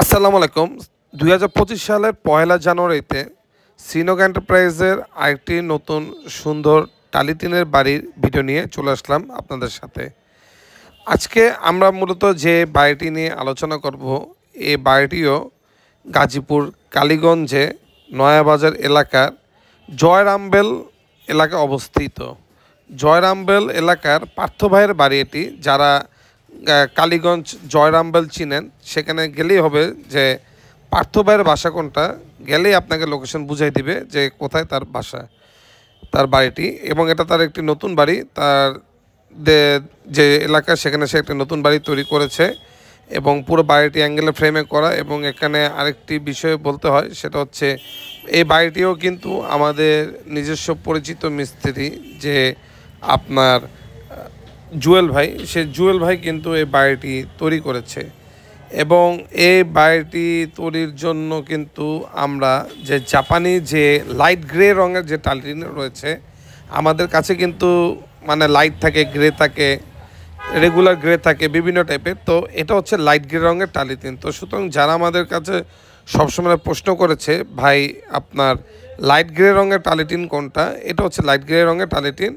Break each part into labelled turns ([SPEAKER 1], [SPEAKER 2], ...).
[SPEAKER 1] আসসালামু আলাইকুম। ২০২৫ সালের ১লা জানুয়ারিতে শ্রীনগর এন্টারপ্রাইজের আরেকটি নতুন সুন্দর টালি টিনের বাড়ির ভিডিও নিয়ে চলে আসলাম আপনাদের সাথে। আজকে আমরা মূলত যে বাড়িটি নিয়ে আলোচনা করব, এই বাড়িটিও গাজীপুর কালীগঞ্জে নয়াবাজার এলাকার জয়রামবেল এলাকায় অবস্থিত। জয়রামবেল এলাকার পার্থ ভাইয়ের বাড়ি এটি। যারা কালীগঞ্জ জয়রামবেল চিনেন, সেখানে গেলেই হবে যে পার্থ ভাইয়ের বাসা কোনটা, গেলেই আপনাকে লোকেশন বুঝাই দিবে যে কোথায় তার বাসা, তার বাড়িটি। এবং এটা তার একটি নতুন বাড়ি, তার যে এলাকা সেখানে সে একটি নতুন বাড়ি তৈরি করেছে এবং পুরো বাড়িটি অ্যাঙ্গেলে ফ্রেমে করা। এবং এখানে আরেকটি বিষয় বলতে হয়, সেটা হচ্ছে এই বাড়িটিও কিন্তু আমাদের নিজস্ব পরিচিত মিস্ত্রি, যে আপনার জুয়েল ভাই, সে জুয়েল ভাই কিন্তু এই বাড়িটি তৈরি করেছে। এবং এই বাড়িটি তৈরির জন্য কিন্তু আমরা যে জাপানি যে লাইট গ্রে রঙের যে টালি রয়েছে, আমাদের কাছে কিন্তু মানে লাইট থাকে, গ্রে থাকে, রেগুলার গ্রে থাকে, বিভিন্ন টাইপের। তো এটা হচ্ছে লাইট গ্রে রঙের টালি টিন। তো সুতরাং যারা আমাদের কাছে সবসময় প্রশ্ন করেছে, ভাই আপনার লাইট গ্রে রঙের টালি টিন কোনটা, এটা হচ্ছে লাইট গ্রে রঙের টালি টিন।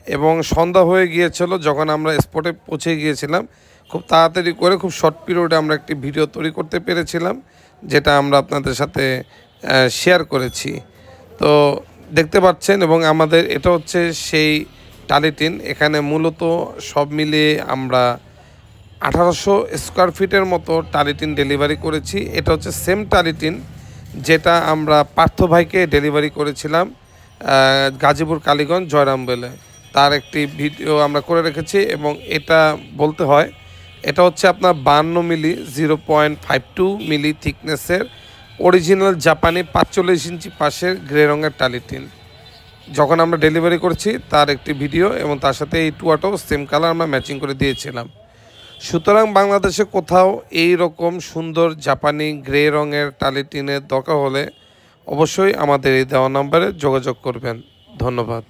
[SPEAKER 1] এবং সন্ধ্যা হয়ে গিয়েছিল যখন আমরা স্পটে পৌঁছে গিয়েছিলাম, খুব তাড়াতাড়ি করে খুব শর্ট পিরিয়ডে আমরা একটি ভিডিও তৈরি করতে পেরেছিলাম, যেটা আমরা আপনাদের সাথে শেয়ার করেছি। তো দেখতে পাচ্ছেন, এবং আমাদের এটা হচ্ছে সেই টালি টিন। এখানে মূলত সব মিলিয়ে আমরা 1800 স্কোয়ার ফিটের মতো টালি টিন ডেলিভারি করেছি। এটা হচ্ছে সেম টালি টিন যেটা আমরা পার্থ ভাইকে ডেলিভারি করেছিলাম গাজীপুর কালীগঞ্জ জয়রামবেলে। তার একটি ভিডিও আমরা করে রেখেছি। এবং এটা বলতে হয়, এটা হচ্ছে আপনার 52 মিলি 0.52 মিলি থিকনেসের অরিজিনাল জাপানি 45 ইঞ্চি পাশের গ্রে রঙের টালি টিন। যখন আমরা ডেলিভারি করছি তার একটি ভিডিও, এবং তার সাথে এই টুয়াটাও সেম কালার আমরা ম্যাচিং করে দিয়েছিলাম। সুতরাং বাংলাদেশে কোথাও এই রকম সুন্দর জাপানি গ্রে রঙের টালি টিনের দরকার হলে অবশ্যই আমাদের এই দেওয়া নম্বরে যোগাযোগ করবেন। ধন্যবাদ।